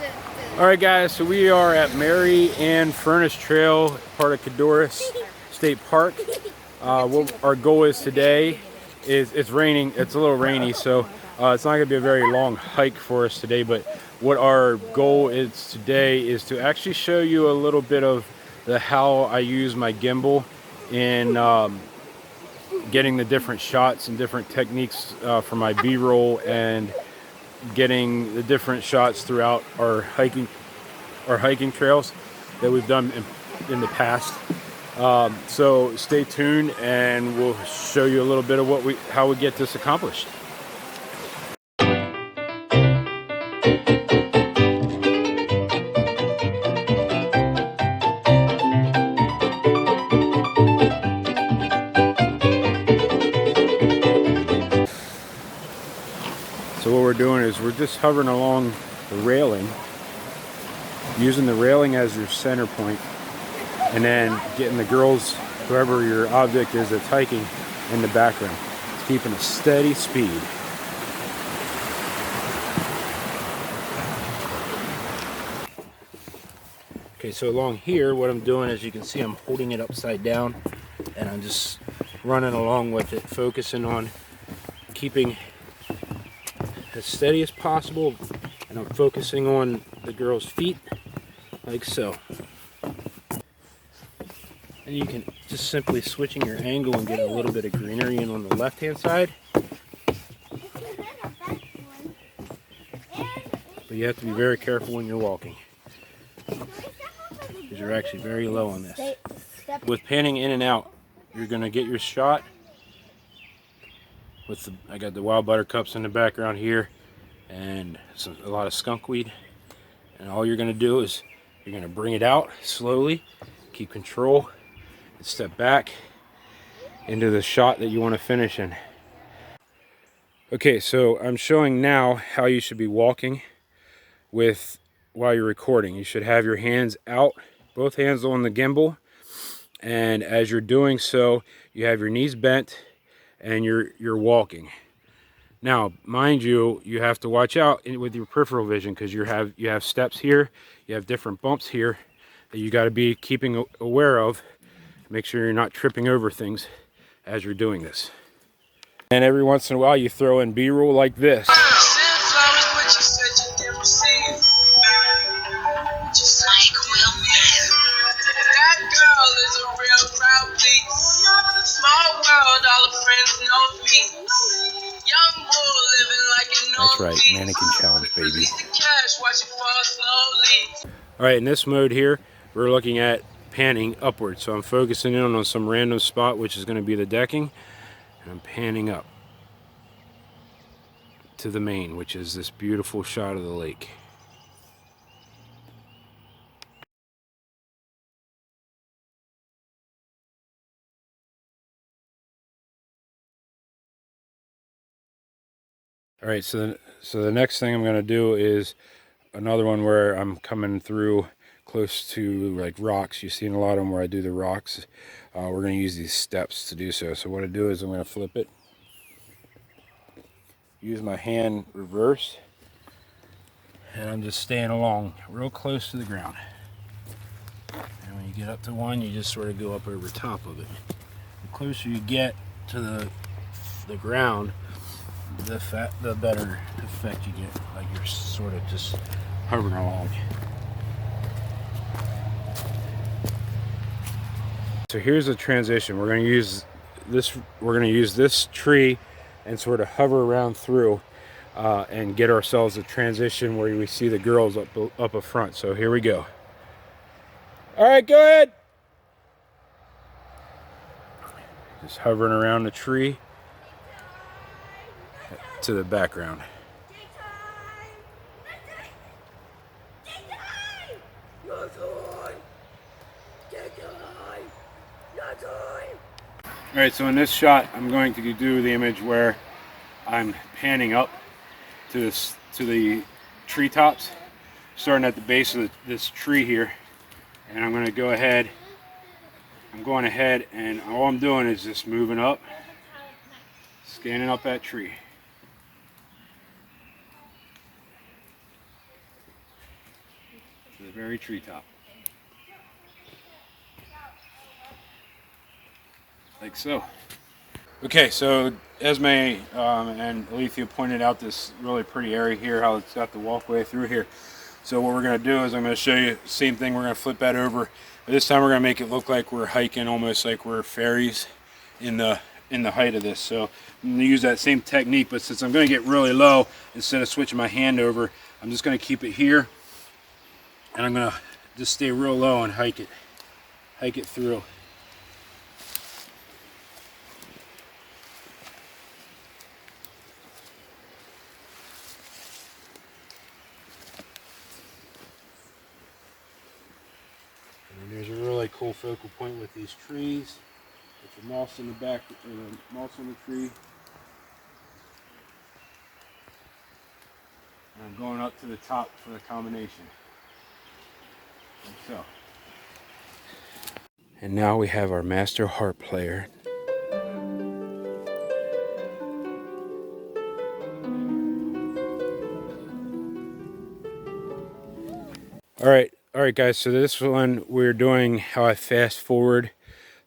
Alright guys, so we are at Mary Ann Furnace Trail, part of Cadorus State Park. What our goal is today is, it's raining, it's a little rainy, so it's not going to be a very long hike for us today, but what our goal is today is to actually show you a little bit of how I use my gimbal in getting the different shots and different techniques for my B-roll, and getting the different shots throughout our hiking trails that we've done in the past. So stay tuned and we'll show you a little bit of how we get this accomplished. So what we're doing is we're just hovering along the railing, using the railing as your center point, and then getting the girls, whoever your object is that's hiking, in the background. It's keeping a steady speed. Okay, so along here, what I'm doing, as you can see, I'm holding it upside down, and I'm just running along with it, focusing on keeping as steady as possible, and I'm focusing on the girl's feet, like so. And you can just simply switching your angle and get a little bit of greenery in on the left hand side. But you have to be very careful when you're walking, because you're actually very low on this. With panning in and out, you're going to get your shot. I got the wild buttercups in the background here, and a lot of skunkweed. And all you're going to do is you're going to bring it out slowly, keep control, and step back into the shot that you want to finish in. Okay, so I'm showing now how you should be walking while you're recording. You should have your hands out, both hands on the gimbal, and as you're doing so, you have your knees bent and you're walking. Now, mind you, you have to watch out with your peripheral vision, because you have steps here, you have different bumps here that you got to be keeping aware of. Make sure you're not tripping over things as you're doing this. And every once in a while, you throw in B-roll like this. That's right, mannequin challenge, baby. Alright, in this mode here, we're looking at panning upward. So I'm focusing in on some random spot, which is going to be the decking, and I'm panning up to the main, which is this beautiful shot of the lake. Alright, so the next thing I'm going to do is another one where I'm coming through close to like rocks. You've seen a lot of them where I do the rocks. We're going to use these steps to do so. So what I do is I'm going to flip it, use my hand reverse, and I'm just staying along real close to the ground. And when you get up to one, you just sort of go up over top of it. The closer you get to the ground, the better effect you get, like you're sort of just hovering along. So here's the transition. We're going to use this tree and sort of hover around through and get ourselves a transition where we see the girls up front. So here we go. All right, go ahead. Just hovering around the tree to the background. Alright, so in this shot, I'm going to do the image where I'm panning up to the treetops, starting at the base of this tree here, and I'm going to go ahead. I'm going ahead, and all I'm doing is just moving up, scanning up that tree. to the very treetop. Like so. Okay, so Esme and Alethea pointed out this really pretty area here, how it's got the walkway through here. So what we're going to do is I'm going to show you the same thing. We're going to flip that over. But this time we're going to make it look like we're hiking, almost like we're fairies in the height of this. So I'm going to use that same technique, but since I'm going to get really low, instead of switching my hand over, I'm just going to keep it here, and I'm going to just stay real low and hike it through. And there's a really cool focal point with these trees. With the moss in the back, moss on the tree. And I'm going up to the top for the combination. Like so. And now we have our master harp player. All right guys, so this one we're doing how I fast forward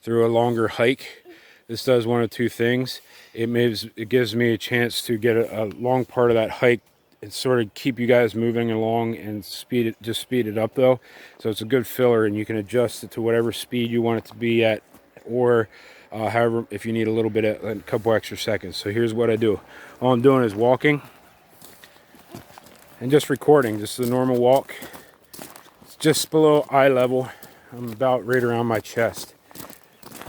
through a longer hike. This does one of two things. It gives me a chance to get a long part of that hike and sort of keep you guys moving along and speed it up though. So it's a good filler, and you can adjust it to whatever speed you want it to be at, or however, if you need a couple extra seconds. So here's what I do. All I'm doing is walking and just recording, just the normal walk. It's just below eye level. I'm about right around my chest.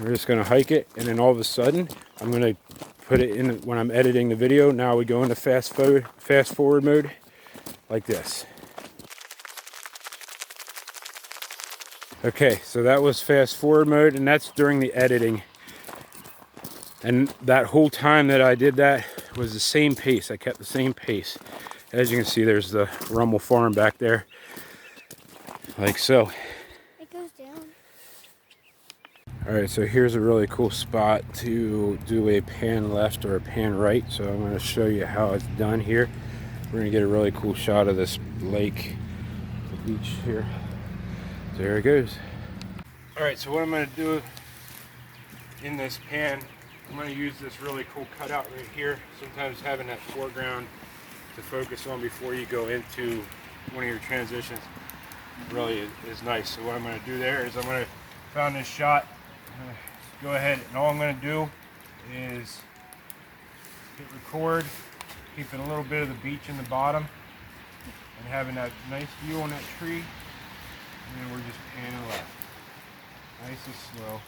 We're just going to hike it, and then all of a sudden I'm going to put it in when I'm editing the video. Now we go into fast forward mode like this. Okay, so that was fast forward mode, and that's during the editing. And that whole time that I did that was the same pace. I kept the same pace. As you can see, there's the Rummel Farm back there. Like so. It goes down. Alright, so here's a really cool spot to do a pan left or a pan right. So I'm going to show you how it's done here. We're going to get a really cool shot of this lake, the beach here. So there it goes. Alright, so what I'm going to do in this pan, I'm going to use this really cool cutout right here. Sometimes having that foreground to focus on before you go into one of your transitions really is nice. So what I'm going to do there is I'm going to found this shot. I'm going to go ahead, and all I'm going to do is hit record, keeping a little bit of the beach in the bottom and having that nice view on that tree, and then we're just panning left, nice and slow.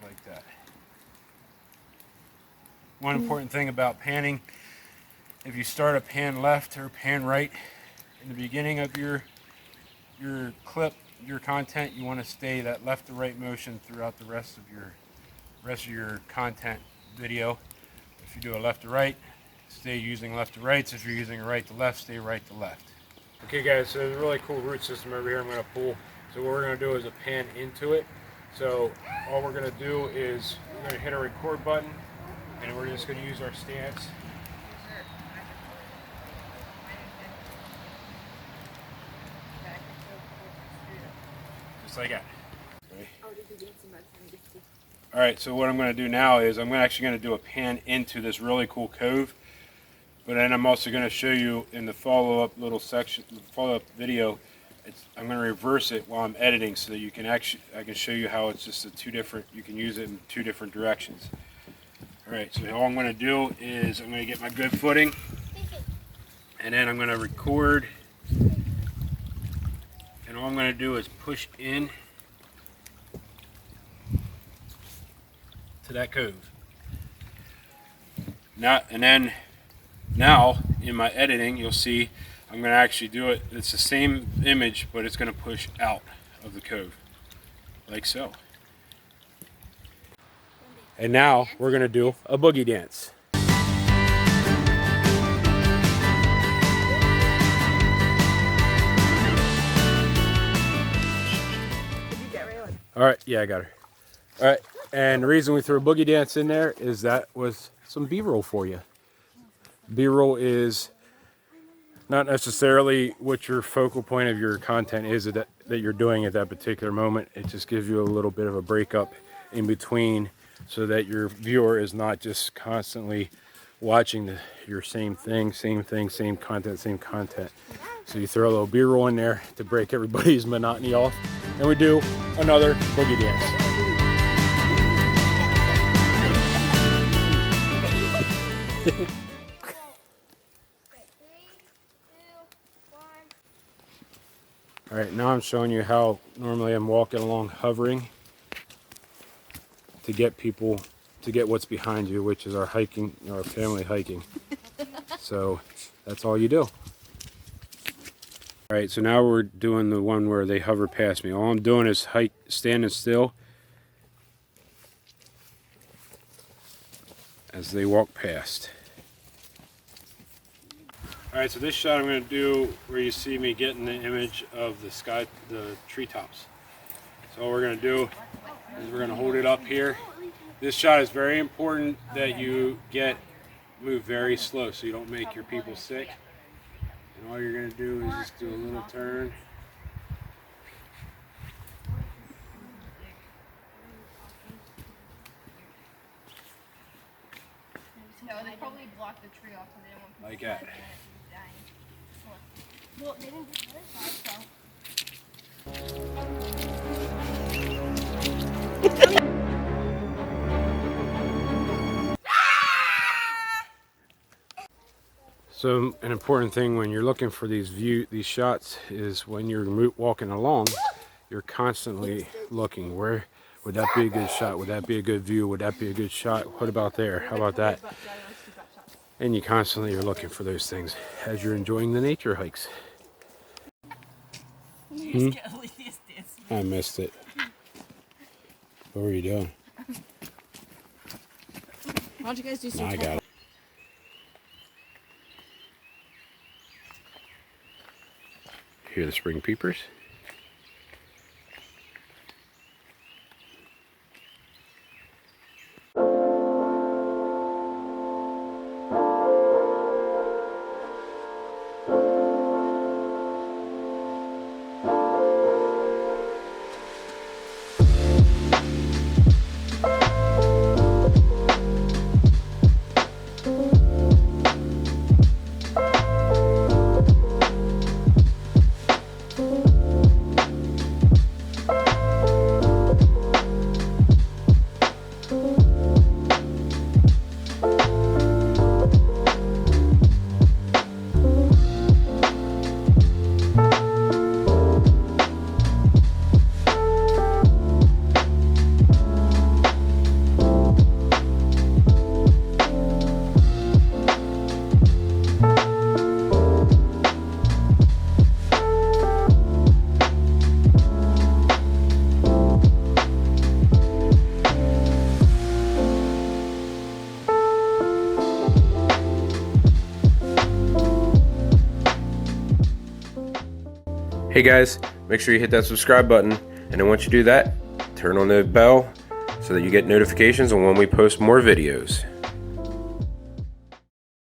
Like that. One important thing about panning, if you start a pan left or pan right in the beginning of your clip, your content, you want to stay that left to right motion throughout the rest of your content video. If you do a left to right, stay using left to rights. If you're using a right to left, stay right to left. Okay guys, so there's a really cool root system over here I'm going to pull. So what we're going to do is a pan into it. So all we're going to do is we're going to hit a record button, and we're just going to use our stance. Just like that. Alright, so what I'm going to do now is I'm actually going to do a pan into this really cool cove. But then I'm also going to show you in the follow-up little section, follow-up video, I'm going to reverse it while I'm editing so that you can I can show you how it's just you can use it in two different directions. Alright, so all I'm going to do is I'm going to get my good footing, and then I'm going to record, and all I'm going to do is push in to that cove. Now in my editing, you'll see I'm going to actually do it. It's the same image, but it's going to push out of the cove, like so. And now we're going to do a boogie dance. Did you get Raylan? All right, yeah, I got her. All right, And the reason we threw a boogie dance in there is that was some B-roll for you. B-roll is not necessarily what your focal point of your content is that you're doing at that particular moment. It just gives you a little bit of a breakup in between so that your viewer is not just constantly watching your same thing, same content, same content. So you throw a little B-roll in there to break everybody's monotony off. And we do another boogie dance. All right, now I'm showing you how normally I'm walking along hovering to get people to get what's behind you, which is our hiking, our family hiking. So that's all you do. All right, so now we're doing the one where they hover past me. All I'm doing is standing still as they walk past. All right, so this shot I'm going to do where you see me getting the image of the sky, the treetops. So what we're going to do is we're going to hold it up here. This shot is very important that you move very slow so you don't make your people sick. And all you're going to do is just do a little turn. No, they probably blocked the tree off and they don't want people Like that. Well, they didn't do the other side, So an important thing when you're looking for these shots is when you're walking along, you're constantly looking, where would that be a good shot? Would that be a good view? Would that be a good shot? What about there? How about that? And you constantly are looking for those things as you're enjoying the nature hikes. I missed it. What were you doing? Why don't you guys do some? I got it. Hear the spring peepers? Hey guys, make sure you hit that subscribe button, and then once you do that, turn on the bell so that you get notifications on when we post more videos.